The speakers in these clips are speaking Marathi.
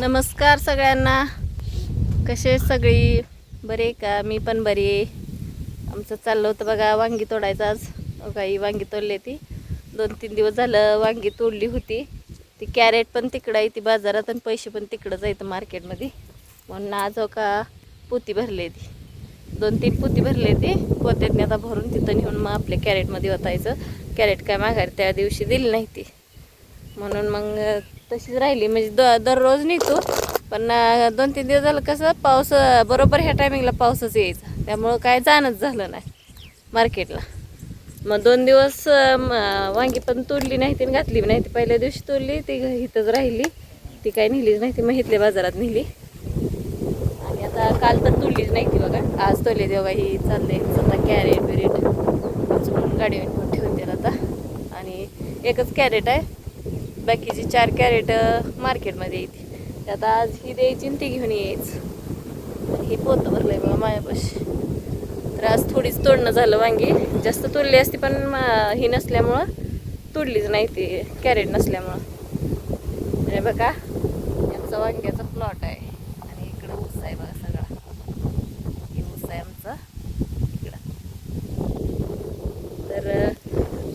नमस्कार सगळ्यांना. कसे सगळी बरे का? मी पण बरी आहे. आमचं चाललं होतं बघा वांगी तोडायचं. आज काही वांगी तोडली ती 2-3 दिवस झालं वांगी तोडली होती. ती कॅरेट पण तिकडं आहे ती बाजारात आणि पैसे पण तिकडंच आहेत मार्केटमध्ये. म्हणून आज का पोती भरली ती 2-3 पोती भरली ती पोत्यातनी आता भरून तिथं नेऊन मग आपल्या कॅरेटमध्ये ओतायचं. कॅरेट काय माघारी त्या दिवशी दिली नाही ती, म्हणून मग तशीच राहिली. म्हणजे दररोज नेतो पण 2-3 दिवस झालं कसं पाऊस बरोबर ह्या टायमिंगला पाऊसच यायचा, त्यामुळं काय जाणंच झालं नाही मार्केटला. मग 2 दिवस वांगी पण तोडली नाही ती घातली नाही ती. पहिल्या दिवशी तोडली ती इथंच राहिली, ती काय नेलीच नाही ती. मग इथल्या बाजारात नेली आणि आता काल तर तोडलीच नाही ती बघा. आज तोडली तेव्हा ही चालले आता कॅरेट बिरेट चुकून गाडीवर ठेवून दिलं आता. आणि एकच कॅरेट आहे, बाकीची 4 कॅरेट मार्केटमध्ये येते. त्यात आज ही द्यायची आणि ती घेऊन यायचं. हे पोतं भरलंय बघा माझ्यापाशी. तर आज थोडीच तोडणं झालं वांगी. जास्त तोडली असती पण ही नसल्यामुळं तोडलीच नाही ती, कॅरेट नसल्यामुळं. आणि बघा यांचा वांग्याचा प्लॉट आहे आणि इकडं ऊस आहे बघा सगळा. हे ऊस आहे आमचा इकडं. तर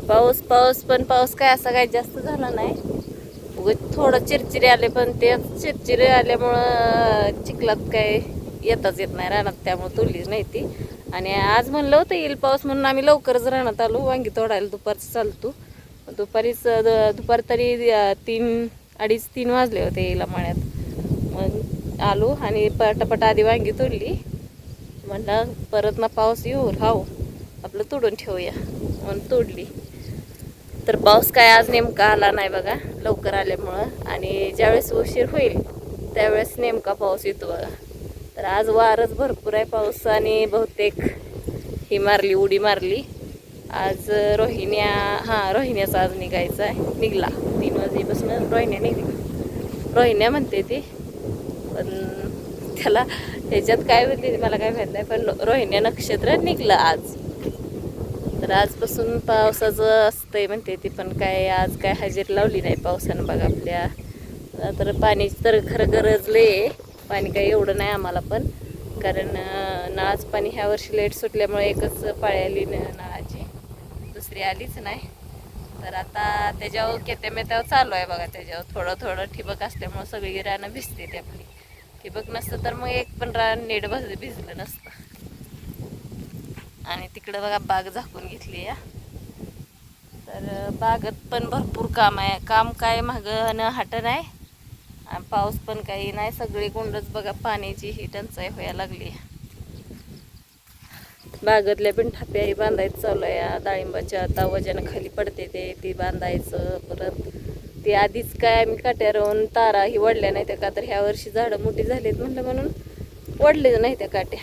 पाऊस पण पाऊस काय असा काय जास्त झाला नाही. थोडं चिरचिरे आले पण ते चिरचिरे आल्यामुळं चिखलात काय येताच येत नाही रानात, त्यामुळे तोडलीच नाही ती. आणि आज म्हणलं होतं येईल पाऊस म्हणून आम्ही लवकरच रानात आलो वांगी तोडायला. दुपारचं चालतो दुपार तरी 3-3:30 वाजले होते यायला मळ्यात. मग आलो आणि पटापट आधी वांगी तोडली. म्हणलं परत ना पाऊस येऊ राहू आपलं तोडून ठेवूया म्हणून तोडली. तर पाऊस काय आज नेमका आला नाही बघा, लवकर आल्यामुळं. आणि ज्यावेळेस उशीर होईल त्यावेळेस नेमका पाऊस येतो बघा. तर आज वारच भरपूर आहे पाऊस आणि बहुतेक ही मारली उडी मारली. आज रोहिण्याचा आज निघायचा आहे, निघला 3 वाजेपासून रोहिण्या निघली. रोहिण्या म्हणते ती, पण त्याला त्याच्यात काय म्हणते मला काय माहीत नाही, पण रोहिण्या नक्षत्र निघलं आज. तर आजपासून पावसाचं असतंय म्हणते ती, पण काय आज काय हजेरी लावली नाही पावसानं बघा आपल्या. तर पाण्याची तर खरं गरज लय. पाणी काही एवढं नाही आम्हाला पण, कारण नळाचं पाणी ह्या वर्षी लेट सुटल्यामुळे एकच पाळी आली नळाची, दुसरी आलीच नाही. तर आता त्याच्यावर केत्यामेत्यावर चालू आहे बघा. त्याच्यावर थोडं ठिबक असल्यामुळं सगळी रानं भिजते ते आपली. ठिबक नसतं तर मग एक पण रान नीट भिजलं नसतं. आणि तिकडं बघा बाग झाकून घेतली या. तर बागेत पण भरपूर काम आहे. काम काय मागं न हाट नाही आणि पाऊस पण काही नाही. सगळी कोंडच बघा पाण्याची ही टंचाई व्हायला लागली. बागेतल्या पण ठाप्याही बांधायचं चालू आहे. डाळिंबाच्या आता वजन खाली पडते ते बांधायचं. परत ते आधीच काय आम्ही काट्यावरून तारा ही वडल्या नाही त्या का, तर ह्या वर्षी झाडं मोठी झालीत म्हणून वडलेच नाही त्या काट्या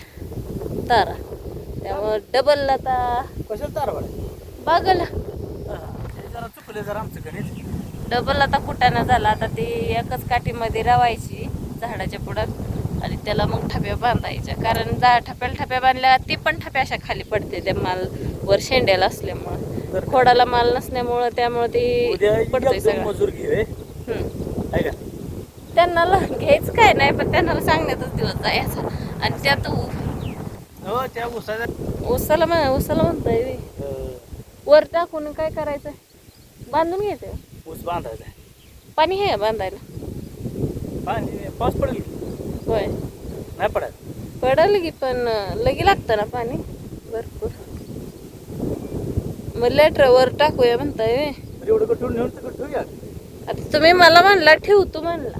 तारा. त्यामुळं डबल आता कशाला तार बागला जरा चुकले जरा आमचं गणित. डबल आता कुटाणा झाला. आता ती एकच काठीमध्ये रवायची झाडाच्या पुढं आणि त्याला मग ठप्या बांधायच्या. कारण ठप्या बांधल्या ती पण ठप्या अशा खाली पडते त्या माल वर शेंड्याला असल्यामुळं, खोडाला माल नसल्यामुळं, त्यामुळे ती पडतोय सगळं. मजूर घे का त्यांना घ्यायचं काय नाही, पण त्यांना सांगण्यातच दिवस जायचा. आणि त्यात हो त्या उसाला म्हणताय वर टाकून काय करायचं, बांधून घ्यायचं. ऊस बांधायचा पाणी आहे बांधायला. पाणी पाऊस पडेल होय नाही पडत. पडलं की पण लगी लागतं ना पाणी भरपूर. मग लेटरवर टाकूया म्हणताय. एवढं कठून नेऊन तिकडे ठेवूया. आता तुम्ही मला म्हणला ठेवतो म्हणला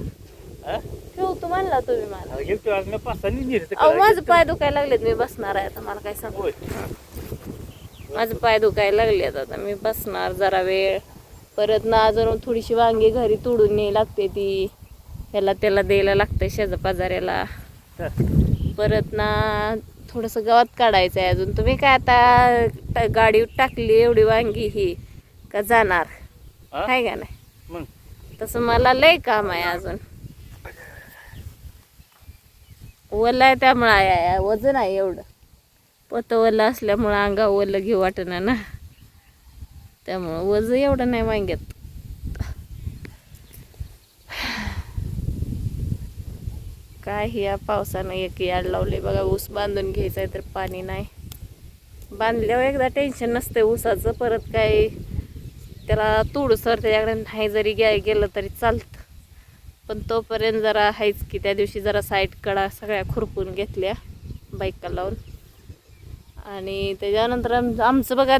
तुम्ही मला. अहो माझं पाय दुखायला लागलेत, मी बसणार आहे आता. मला काय सांगू, माझं पाय दुखायला लागलेत आता. मी बसणार जरा वेळ. परत ना अजून थोडीशी वांगी घरी तोडून न्याय लागते, ती ह्याला त्याला द्यायला लागतंय शेजापाजाऱ्याला. परत ना थोडंसं गवत काढायचं आहे अजून. तुम्ही काय आता गाडी टाकली एवढी वांगी ही का जाणार आहे का नाही? तसं मला लय काम आहे अजून. ओलं आहे त्यामुळं वजन आहे एवढं. पोतं ओलं असल्यामुळं अंगा ओलं घेऊ वाटणार ना, त्यामुळं वजन एवढं नाही वांग्यात. काय या पावसानं एक याड लावले बघा. ऊस बांधून घ्यायचा आहे तर पाणी नाही. बांधल्यावर एकदा टेन्शन नसते ऊसाचं, परत काय त्याला तोडूसर त्याच्याकडे नाही जरी गेलं तरी चालतं. पण तोपर्यंत जरा आहेच की. त्या दिवशी जरा साईड कडा सगळ्या खुरपून घेतल्या बाईका लावून. आणि त्याच्यानंतर आमचं बघा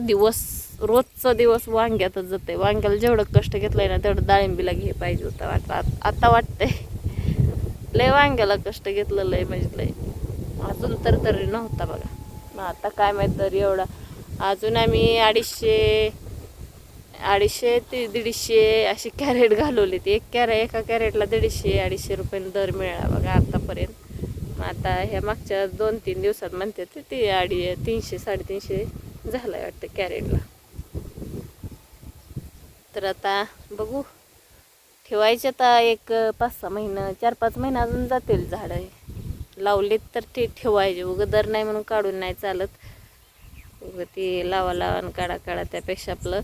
रोजचा दिवस वांग्यातच जाते. वांग्याला जेवढं कष्ट घेतलंय ना तेवढं डाळिंबीला घे पाहिजे होतं. आता वाटतंय लय वांग्याला कष्ट घेतलं लय म्हणजे लय. अजून तरी नव्हता बघा. मग आता काय माहीत तरी एवढा. अजून आम्ही 250 ते 150 अशी कॅरेट घालवली. ती एका कॅरेटला 150-250 रुपये दर मिळाला बघा आतापर्यंत. मग आता ह्या मागच्या 2-3 दिवसात म्हणते ते 300-350 झालाय वाटतं कॅरेटला. तर आता बघू ठेवायचे. आता एक 5-6 महिने 4-5 महिने अजून जातील. झाडं लावलीत तर ते ठेवायचे. उगं दर नाही म्हणून काढून नाही चालत. उगं ती लावा काढा त्यापेक्षा आपलं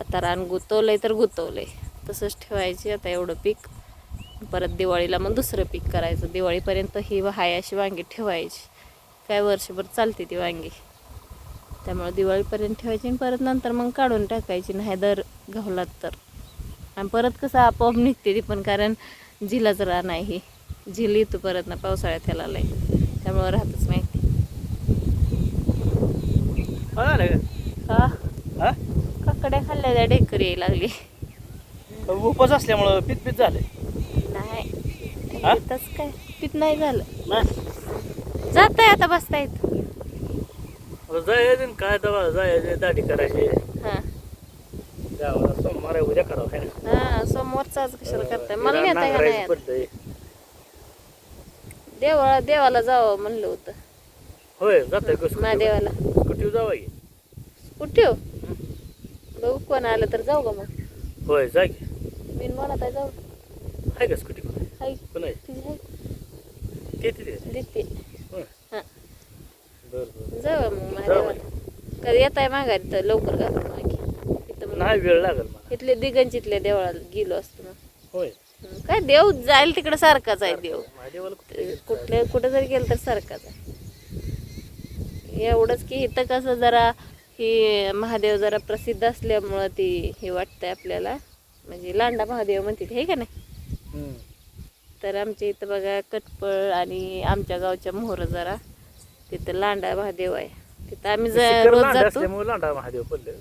आता रान गुतवलंय तर गुतवलंय तसंच ठेवायचे. आता एवढं पीक परत दिवाळीला मग दुसरं पीक करायचं. दिवाळीपर्यंत ही हाय अशी वांगी ठेवायची. काय वर्षभर चालते ती वांगी. त्यामुळे दिवाळीपर्यंत ठेवायची आणि परत नंतर मग काढून टाकायची. नाही दर घावलात तर. आणि परत कसं आपोआप निघते ती पण, कारण झिलाच रान आहे. झिल येतो परत ना पावसाळ्यात ह्याला लय. त्यामुळं राहतच नाही ती. का काकड्या खाल्ल्या त्या डेकर यायला लागली. उपवास असल्यामुळं पित झालंय. नाही तसं काय पित नाही झालं. जात आहे आता बसता येत. जायचं काय दवा जायचे दाढी करायची. हां गावाला सोमवार आहे, उद्या करावं आहे ना. हां सोमवारचाच कशाला करताय. मला नेताय का नाही आता? पडतंय. देवाला जावं म्हणलं होतं. होय जातंय महादेवाला. स्कूटी जावा की. कुठे बघू कोण आलं तर जाऊ का मग. होय जा की. मी म्हणत आहे जाऊ. आहे का स्कूटी कोण हाय आहे? तुझी हाय ते देते. होय हां बरं जाऊ मग महादेवाला. कधी येत आहे माघारी तर लवकर घालून मागे इथं मग. नाही वेळ लागेल मला. इथले दिगंजीतल्या देवळाला गेलो असतो ना. होय काय देव जाईल तिकडे सारखाच आहे देव. महादेवाला कुठं जरी गेलं तर सारखाच आहे. एवढंच की इथं कसं जरा ही महादेव जरा प्रसिद्ध असल्यामुळं ती हे वाटतंय आपल्याला. म्हणजे लांडा महादेव म्हणते हे का नाही. तर आमच्या इथं बघा कटपळ आणि आमच्या गावच्या मोहर जरा तिथं लांडा महादेव आहे. तिथं आम्ही रोज जातो. लांडा महादेव पडले.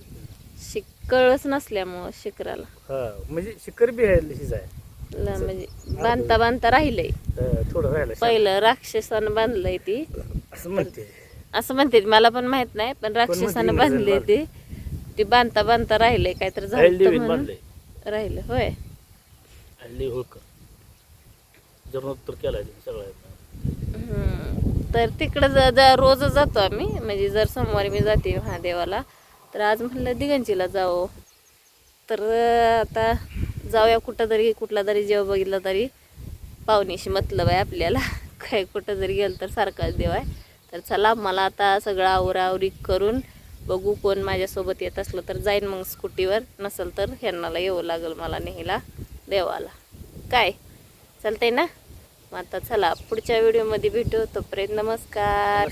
शिक्कळच नसल्यामुळं शिखराला. हा म्हणजे शिखर बी आहे. म्हणजे बांधता राहिलंय. थोडं राहिलं पहिलं राक्षसानं बांधलंय ती असं म्हणते. मला पण माहित नाही पण राक्षसानं बांधले ती बांधता राहिलंय. काहीतरी झालं म्हणून राहिलं. होय तर तिकडं रोज जातो आम्ही. म्हणजे जर सोमवारी मी जाते महादेवाला तर आज म्हणलं दिगंजीला जावं. तर आता जाऊया कुठला तरी जेव्हा बघितलं तरी पाहुणीशी मतलब आहे आपल्याला. काय कुठं जरी गेलं तर सारखाच देव आहे. तर चला मला आता सगळं आवरावरी करून बघू कोण माझ्यासोबत येत असलं तर जाईन मग स्कूटीवर. नसेल तर ह्यांनाला येवं लागेल मला नेहला देवाला. काय चालतंय ना. मग आता चला पुढच्या व्हिडिओमध्ये भेटू. तोपर्यंत नमस्कार.